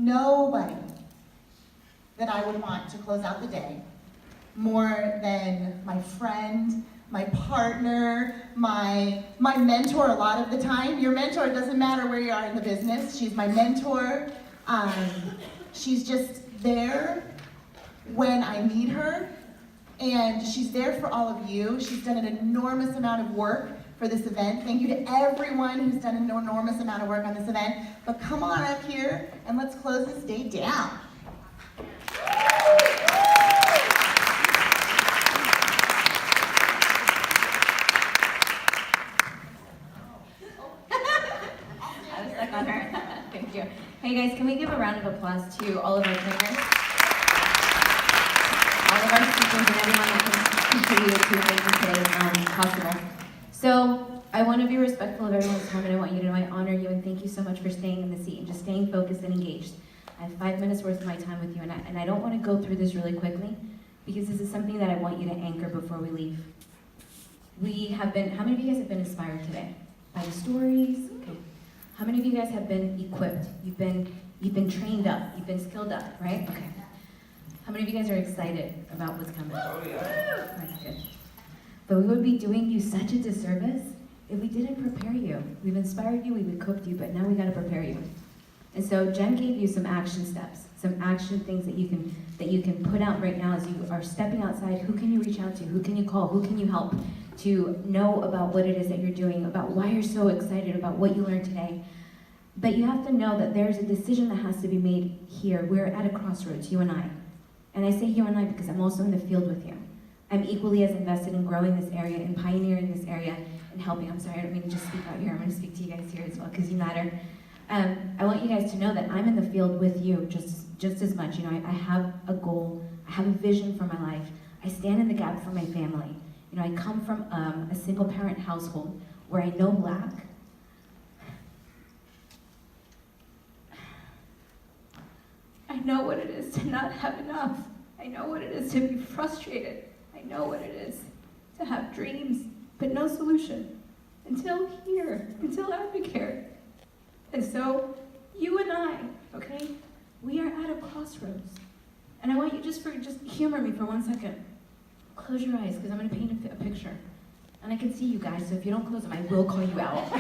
nobody that I would want to close out the day more than my friend, my partner, my mentor a lot of the time. Your mentor, doesn't matter where you are in the business, she's my mentor. She's just there when I need her, and she's there for all of you. She's done an enormous amount of work for this event. Thank you to everyone who's done an enormous amount of work on this event. But come on up here and let's close this day down. I was stuck on her. Thank you. Hey guys, can we give a round of applause to all of our trainers? All of our speakers and everyone that contributed to making today possible. So I want to be respectful of everyone's time, and I want you to know I honor you and thank you so much for staying in the seat and just staying focused and engaged. I have 5 minutes worth of my time with you, and I don't want to go through this really quickly because this is something that I want you to anchor before we leave. How many of you guys have been inspired today? By the stories? Okay. How many of you guys have been equipped? You've been trained up, you've been skilled up, right? Okay. How many of you guys are excited about what's coming? Oh yeah. Right, good. But we would be doing you such a disservice if we didn't prepare you. We've inspired you, we've equipped you, but now we gotta prepare you. And so Jen gave you some action steps, some action things that you can put out right now as you are stepping outside. Who can you reach out to? Who can you call? Who can you help to know about what it is that you're doing, about why you're so excited about what you learned today? But you have to know that there's a decision that has to be made here. We're at a crossroads, you and I. And I say you and I because I'm also in the field with you. I'm equally as invested in growing this area, in pioneering this area, and helping. I'm sorry, I don't mean to just speak out here. I'm going to speak to you guys here as well because you matter. I want you guys to know that I'm in the field with you just as much. You know, I have a goal. I have a vision for my life. I stand in the gap for my family. You know, I come from a single parent household where I know lack. I know what it is to not have enough. I know what it is to be frustrated. I know what it is to have dreams, but no solution. Until here, until Advocare. And so, you and I, okay, we are at a crossroads. And I want you just humor me for 1 second. Close your eyes, because I'm going to paint a picture. And I can see you guys, so if you don't close them, I will call you out.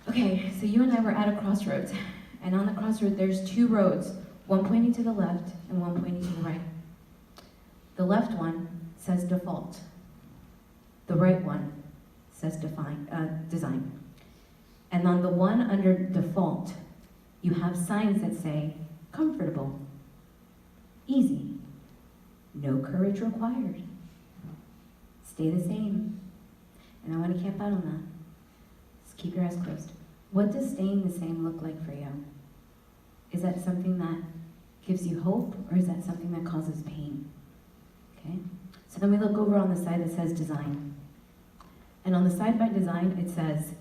Okay, so you and I were at a crossroads. And on the crossroad, there's 2 roads, one pointing to the left and one pointing to the right. The left one says default. The right one says design. And on the one under default, you have signs that say comfortable, easy, no courage required, stay the same. And I want to camp out on that. Just keep your eyes closed. What does staying the same look like for you? Is that something that gives you hope, or is that something that causes pain? Okay? So then we look over on the side that says design. And on the side by design, it says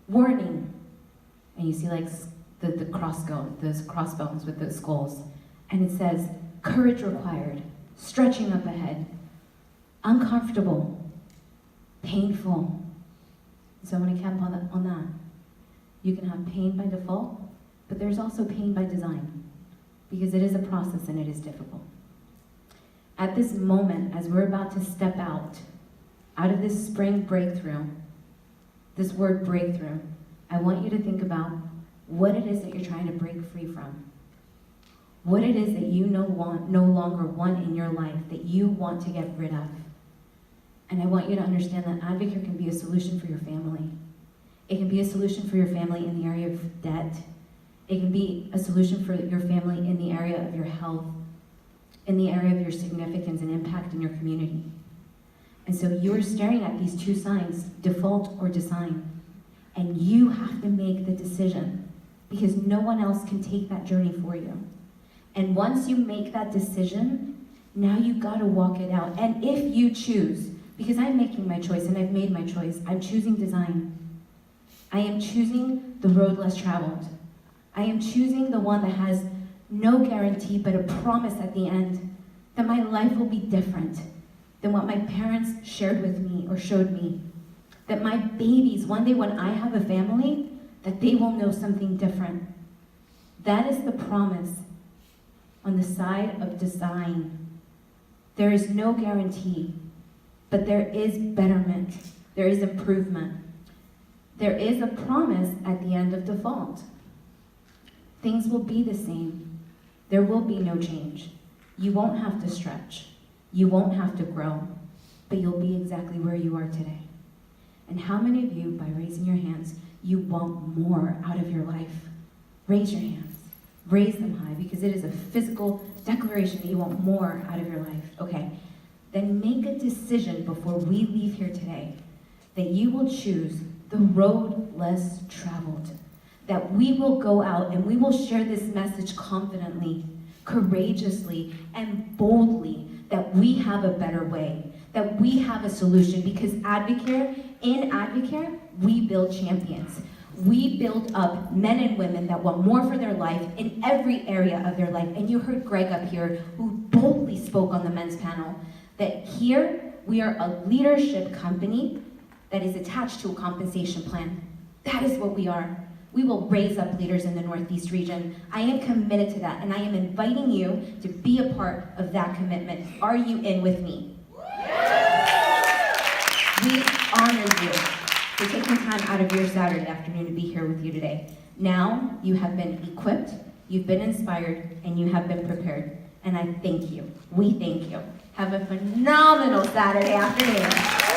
warning. And you see like the crossbones with the skulls. And it says courage required, stretching up ahead, uncomfortable, painful. So I'm going to camp on that. You can have pain by default, but there's also pain by design, because it is a process and it is difficult. At this moment, as we're about to step out of this spring breakthrough, this word breakthrough, I want you to think about what it is that you're trying to break free from. What it is that you no longer want in your life, that you want to get rid of. And I want you to understand that Advocare can be a solution for your family. It can be a solution for your family in the area of debt. It can be a solution for your family in the area of your health, in the area of your significance and impact in your community. And so you are staring at these 2 signs, default or design, and you have to make the decision, because no one else can take that journey for you. And once you make that decision, now you gotta walk it out. And if you choose, because I'm making my choice and I've made my choice, I'm choosing design. I am choosing the road less traveled. I am choosing the one that has no guarantee but a promise at the end that my life will be different than what my parents shared with me or showed me. That my babies, one day when I have a family, that they will know something different. That is the promise on the side of design. There is no guarantee, but there is betterment. There is improvement. There is a promise at the end of default. Things will be the same. There will be no change. You won't have to stretch. You won't have to grow, but you'll be exactly where you are today. And how many of you, by raising your hands, you want more out of your life? Raise your hands. Raise them high, because it is a physical declaration that you want more out of your life. Okay, then make a decision before we leave here today that you will choose the road less traveled, that we will go out and we will share this message confidently, courageously, and boldly, that we have a better way, that we have a solution, because in Advocare, we build champions. We build up men and women that want more for their life in every area of their life. And you heard Greg up here, who boldly spoke on the men's panel, that here we are a leadership company that is attached to a compensation plan. That is what we are. We will raise up leaders in the Northeast region. I am committed to that, and I am inviting you to be a part of that commitment. Are you in with me? We honor you for taking time out of your Saturday afternoon to be here with you today. Now you have been equipped, you've been inspired, and you have been prepared. And I thank you. We thank you. Have a phenomenal Saturday afternoon.